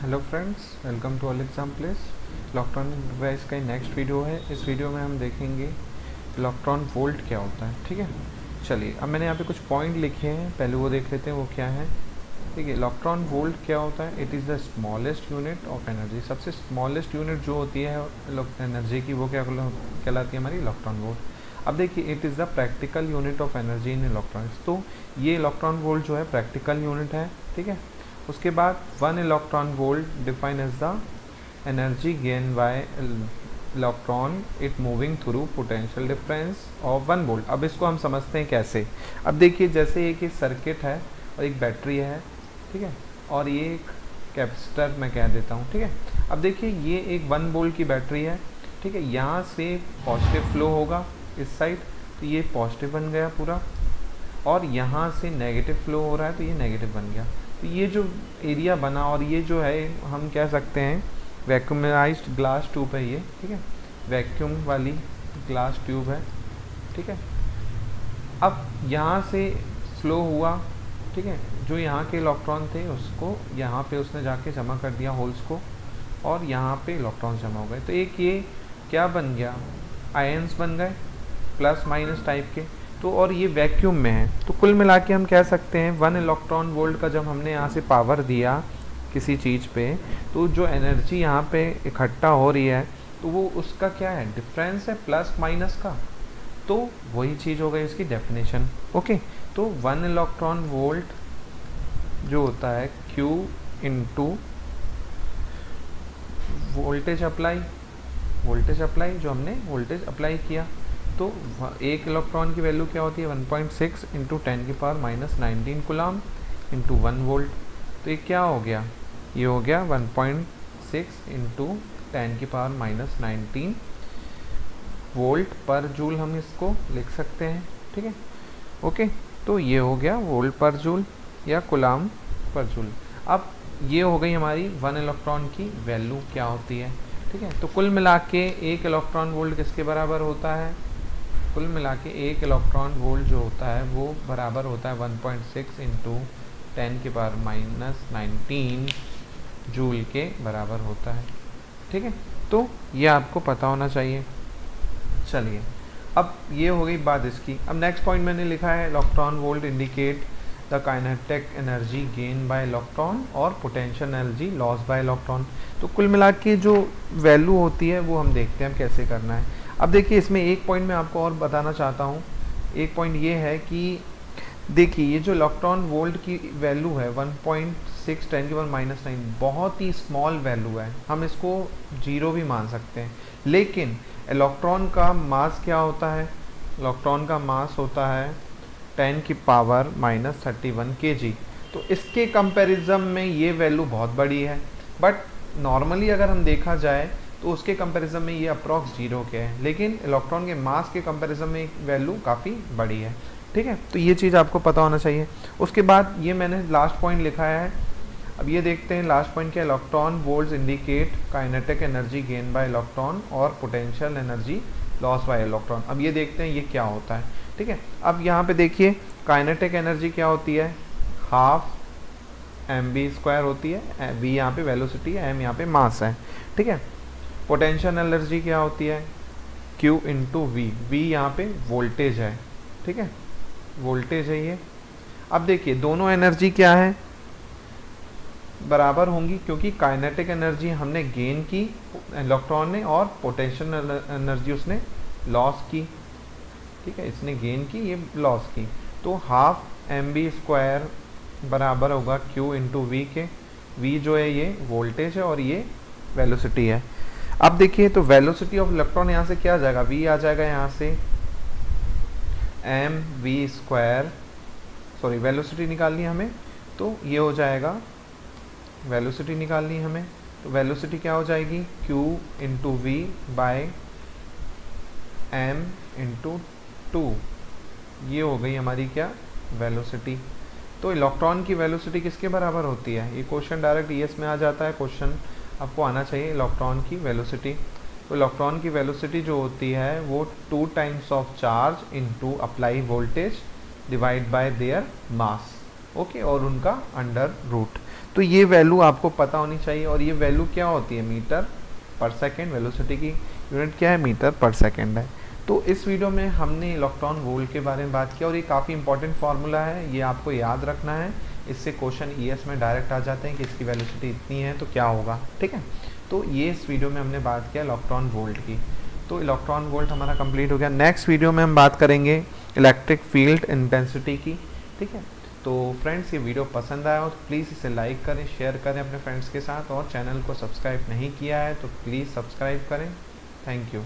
Hello friends, welcome to all exam place. Electron device का next video है। इस video में हम देखेंगे इलेक्ट्रॉन वोल्ट क्या होता है। ठीक है, चलिए अब मैंने यहाँ पे कुछ पॉइंट लिखे हैं, पहले वो देख लेते हैं वो क्या है। ठीक है, इलेक्ट्रॉन वोल्ट क्या होता है? It is the smallest unit of energy. सबसे स्मॉलेस्ट यूनिट जो होती है एनर्जी की, वो क्या कहलाती है? हमारी इलेक्ट्रॉन वोल्ट। अब देखिए, it is the practical unit of energy in electronics. तो ये इलेक्ट्रॉन वोल्ट जो है प्रैक्टिकल यूनिट है। ठीक है, उसके बाद 1 electron volt define as the energy gain by electron it moving through potential difference of 1 volt. अब इसको हम समझते हैं कैसे। अब देखिए, जैसे एक सर्किट है और एक बैटरी है, ठीक है, और ये एक कैपेसिटर मैं कह देता हूँ। ठीक है, अब देखिए ये एक 1 वोल्ट की बैटरी है। ठीक है, यहाँ से पॉजिटिव फ्लो होगा इस साइड, तो ये पॉजिटिव बन गया पूरा, और यहाँ से नेगेटिव फ्लो हो रहा है तो ये नेगेटिव बन गया। तो ये जो एरिया बना, और ये जो है हम कह सकते हैं वैक्यूमाइज्ड ग्लास ट्यूब है ये। ठीक है, वैक्यूम वाली ग्लास ट्यूब है। ठीक है, अब यहाँ से फ्लो हुआ। ठीक है, जो यहाँ के इलेक्ट्रॉन थे उसको यहाँ पे उसने जाके जमा कर दिया होल्स को, और यहाँ पे इलेक्ट्रॉन जमा हो गए। तो एक ये क्या बन गया? आयंस बन गए, प्लस माइनस टाइप के। तो और ये वैक्यूम में है, तो कुल मिला के हम कह सकते हैं 1 इलेक्ट्रॉन वोल्ट का जब हमने यहाँ से पावर दिया किसी चीज़ पे, तो जो एनर्जी यहाँ पे इकट्ठा हो रही है तो वो उसका क्या है? डिफरेंस है प्लस माइनस का। तो वही चीज़ हो गई इसकी डेफिनेशन। ओके, तो 1 इलेक्ट्रॉन वोल्ट जो होता है Q इंटू वोल्टेज अप्लाई जो हमने वोल्टेज अप्लाई किया। तो एक इलेक्ट्रॉन की वैल्यू क्या होती है? 1.6 इंटू 10⁻⁻19 कूलम इंटू 1 वोल्ट। तो ये क्या हो गया? ये हो गया 1.6 इंटू 10⁻⁻19 वोल्ट पर जूल, हम इसको लिख सकते हैं। ठीक है, ओके, तो ये हो गया वोल्ट पर जूल या कूलम पर जूल। अब ये हो गई हमारी 1 इलेक्ट्रॉन की वैल्यू क्या होती है। ठीक है, तो कुल मिला के एक इलेक्ट्रॉन वोल्ट किसके बराबर होता है? कुल मिला के एक इलेक्ट्रॉन वोल्ट जो होता है वो बराबर होता है 1.6 इंटू 10⁻⁻19 जूल के बराबर होता है। ठीक है, तो ये आपको पता होना चाहिए। चलिए, अब ये हो गई बात इसकी। अब नेक्स्ट पॉइंट मैंने लिखा है electron volt indicate the kinetic energy gain by electron और potential energy loss by electron. तो कुल मिला के जो वैल्यू होती है वो हम देखते हैं कैसे करना है। अब देखिए, इसमें एक पॉइंट मैं आपको और बताना चाहता हूँ। एक पॉइंट ये है कि देखिए, ये जो इलेक्ट्रॉन वोल्ट की वैल्यू है 1.6 10⁻⁻9 बहुत ही स्मॉल वैल्यू है, हम इसको जीरो भी मान सकते हैं। लेकिन इलेक्ट्रॉन का मास क्या होता है? इलेक्ट्रॉन का मास होता है 10⁻31 kg। तो इसके कंपैरिजन में ये वैल्यू बहुत बड़ी है, बट नॉर्मली अगर हम देखा जाए तो उसके कंपैरिजन में ये अप्रॉक्स जीरो के है, लेकिन इलेक्ट्रॉन के मास के कंपैरिजन में वैल्यू काफ़ी बड़ी है। ठीक है, तो ये चीज़ आपको पता होना चाहिए। उसके बाद ये मैंने लास्ट पॉइंट लिखा है। अब ये देखते हैं लास्ट पॉइंट क्या? Electron volts indicate kinetic energy gain by electron और potential energy loss by electron. अब ये देखते हैं ये क्या होता है। ठीक है, अब यहाँ पे देखिए काइनेटिक एनर्जी क्या होती है? हाफ mv² होती है। v यहाँ पे वेलोसिटी है, m यहाँ पे मास है। ठीक है, पोटेंशियल एनर्जी क्या होती है? q into we. v यहाँ पे वोल्टेज है। ठीक है, वोल्टेज है ये। अब देखिए दोनों एनर्जी क्या है? बराबर होंगी, क्योंकि काइनेटिक एनर्जी हमने गेन की इलेक्ट्रॉन ने, और पोटेंशियल एनर्जी उसने लॉस की। ठीक है, इसने गेन की, ये लॉस की। तो हाफ mv² बराबर होगा q इंटू वी के। v जो है ये वोल्टेज है और ये वेलोसिटी है। अब देखिए, तो वेलोसिटी ऑफ इलेक्ट्रॉन यहाँ से क्या आ जाएगा? v आ जाएगा यहाँ से mv², सॉरी वेलोसिटी निकालनी है हमें, तो ये हो जाएगा वेलोसिटी निकालनी है हमें। तो वेलोसिटी क्या हो जाएगी? q into V by m into 2। ये हो गई हमारी क्या? वेलोसिटी। तो इलेक्ट्रॉन की वेलोसिटी किसके बराबर होती है? ये क्वेश्चन डायरेक्ट ईएस में आ जाता है। क्वेश्चन आपको आना चाहिए इलेक्ट्रॉन की वेलोसिटी। तो इलेक्ट्रॉन की वेलोसिटी जो होती है वो 2 times of charge into apply voltage divide by their mass. Okay, और उनका अंडर रूट। तो ये वैल्यू आपको पता होनी चाहिए। और ये वैल्यू क्या होती है, मीटर पर सेकेंड। वेलोसिटी की यूनिट क्या है, मीटर पर सेकेंड है। तो इस वीडियो में हमने इलेक्ट्रॉन वोल्ट के बारे में बात किया और ये काफ़ी इंपॉर्टेंट फार्मूला है, ये आपको याद रखना है। इससे क्वेश्चन ईएस में डायरेक्ट आ जाते हैं कि इसकी वेलोसिटी इतनी है तो क्या होगा, ठीक है। तो ये इस वीडियो में हमने बात किया इलेक्ट्रॉन वोल्ट की। तो इलेक्ट्रॉन वोल्ट हमारा कंप्लीट हो गया। नेक्स्ट वीडियो में हम बात करेंगे इलेक्ट्रिक फील्ड इंटेंसिटी की, ठीक है। तो फ्रेंड्स, ये वीडियो पसंद आया हो तो प्लीज़ इसे लाइक करें, शेयर करें अपने फ्रेंड्स के साथ, और चैनल को सब्सक्राइब नहीं किया है तो प्लीज़ सब्सक्राइब करें। Thank you.